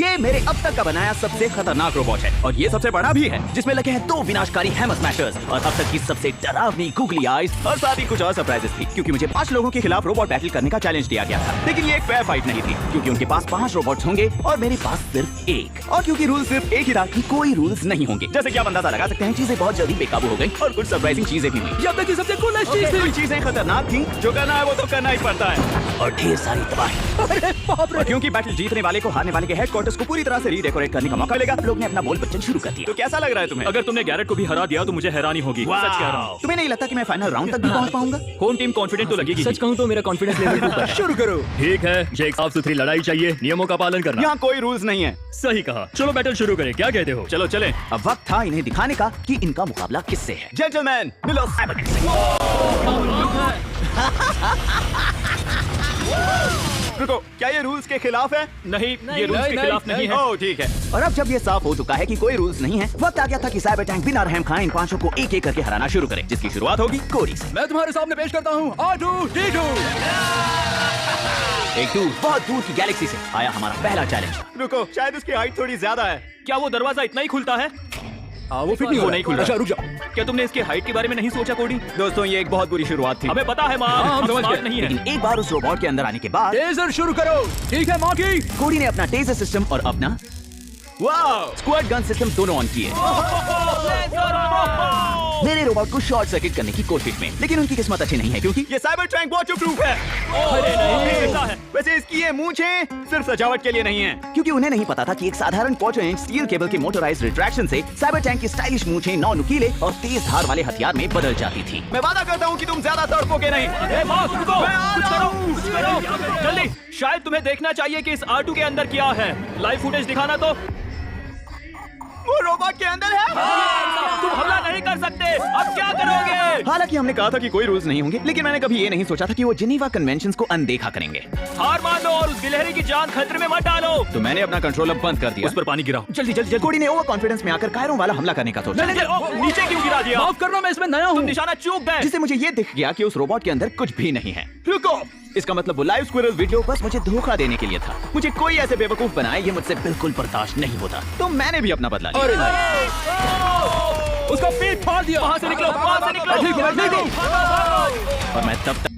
ये मेरे अब तक का बनाया सबसे खतरनाक रोबोट है और ये सबसे बड़ा भी है, जिसमें लगे हैं 2 विनाशकारी हैमर स्मैशर्स और अब तक की सबसे डरावनी गूगली आईज और साथ ही कुछ और सरप्राइजेस थी, क्योंकि मुझे 5 लोगों के खिलाफ रोबोट बैटल करने का चैलेंज दिया गया था। लेकिन ये एक फेयर फाइट नहीं थी, क्योंकि उनके पास 5 रोबोट्स होंगे और मेरे पास सिर्फ 1, और क्योंकि रूल सिर्फ एक ही था कि कोई रूल्स नहीं होंगे। जैसे कि आप अंदाजा लगा सकते हैं, चीजें बहुत जल्दी बेकाबू हो गई और कुछ सरप्राइजिंग चीजें भी हुई। अब तक की सबसे कूलेस्ट चीज थी, चीजें खतरनाक थी, जो करना है वो तो करना ही पड़ता है, और ढेर सारी तबाही। और क्योंकि बैटल जीतने वाले को हारने वाले के हेडक्वार्टर्स को पूरी तरह से रीडेकोरेट करने का मौका मिलेगा, लोग ने अपना बोल बच्चन शुरू कर दिया। तो कैसा लग रहा है तुम्हें? अगर तुमने गैरेट को भी हरा दिया तो मुझे हैरानी होगी। सच कह रहा हूँ। तुम्हें नहीं लगता कि मैं फाइनल राउंड तक भी पहुंच पाऊंगा? होम टीम कॉन्फिडेंट तो लगेगी। सच कहूँ तो मेरा कॉन्फिडेंस लेवल ऊपर है। शुरू करो। ठीक है, मुझे एक साफ सुथरी लड़ाई चाहिए, नियमों का पालन करना। यहाँ कोई रूल्स नहीं है। सही कहा, चलो बैटल शुरू करें। क्या कहते हो? चलो चलें। अब वक्त था इन्हें दिखाने का कि इनका मुकाबला किससे है। जेंटलमैन, मिलो साइबरटैंक से। रुको, क्या ये रूल्स के खिलाफ है? नहीं, ये रूल्स के खिलाफ नहीं है। ओह ठीक है। और अब जब ये साफ हो चुका है कि कोई रूल्स नहीं है, वक्त आ गया था कि साइबरटैंक बिना रहम खाए इन 5 को एक-एक करके हराना शुरू करे, जिसकी शुरुआत होगी कोडी से। मैं तुम्हारे सामने पेश करता हूँ R2-D2। एक दूर, बहुत दूर की गैलेक्सी से आया हमारा पहला चैलेंज। रुको, शायद इसकी हाइट थोड़ी ज्यादा है। क्या वो दरवाजा इतना ही खुलता है? वो फिट नहीं हो वो रहा। नहीं खुल रहा। अच्छा रुक जाओ। क्या तुमने इसके हाइट के बारे में नहीं सोचा कोडी? दोस्तों, ये एक बहुत बुरी शुरुआत थी। हमें पता है माँ, हम हम समझ स्मार्ट गए। नहीं है। लेकिन एक बार उस रोबोट के अंदर आने के बाद टेजर शुरू करो। ठीक है मॉकी। कोडी ने अपना टेजर सिस्टम और अपना स्क्वाड गन सिस्टम दोनों ऑन किए मेरे रोबोट को शॉर्ट सर्किट करने की कोशिश में। लेकिन उनकी किस्मत अच्छी नहीं है, क्योंकि ये साइबरटैंक वाटरप्रूफ है। अरे नहीं, ऐसा है। वैसे इसकी ये मूंछें सिर्फ सजावट के लिए नहीं है, क्योंकि उन्हें नहीं पता था कि एक साधारण 4 इंच स्टील केबल के मोटराइज्ड रिट्रैक्शन से साइबरटैंक की स्टाइलिश मूंछें 9 नुकीले और तेज धार वाले हथियार में बदल जाती थी। मैं वादा करता हूँ कि तुम ज्यादा तड़पोगे नहीं। ए बॉस, रुको। मैं आ कुछ रहा करो, हूँ। कुछ करो। जल्दी, शायद तुम्हें देखना चाहिए कि इस R2 के अंदर क्या है। लाइव फुटेज दिखाना तो। वो रोबोट के अंदर है। तुम हमला नहीं कर सकते, अब क्या करोगे? हालांकि हमने कहा था कि कोई रूल्स नहीं होंगे, लेकिन मैंने कभी ये नहीं सोचा था कि वो जिनेवा कन्वेंशंस को अनदेखा करेंगे। हार मान लो और उस गिलहरी की जान खतरे में मत डालो। तो मैंने अपना कंट्रोल अब बंद कर दिया। उस पर पानी गिराओ। जल्दी जल्दी जल्दी। कोडी ने ओवर कॉन्फिडेंस में आकर कायरों वाला हमला करने का सोचा, नीचे क्यों गिरा दिया? माफ करना, मैं इसमें नया तुम हूँ। निशाना चूक गए। जिससे मुझे ये दिख गया कि उस रोबोट के अंदर कुछ भी नहीं है। रुको, इसका मतलब वो लाइव स्क्विरल वीडियो बस मुझे धोखा देने के लिए था। मुझे कोई ऐसे बेवकूफ बनाए, ये मुझसे बिल्कुल बर्दाश्त नहीं होता। तो मैंने भी अपना बदला लिया। अरे नहीं। उसका पेट फाड़ दिया। वहाँ से निकलो, वहाँ से निकलो। ठीक है, ठीक है। और मैं तब तक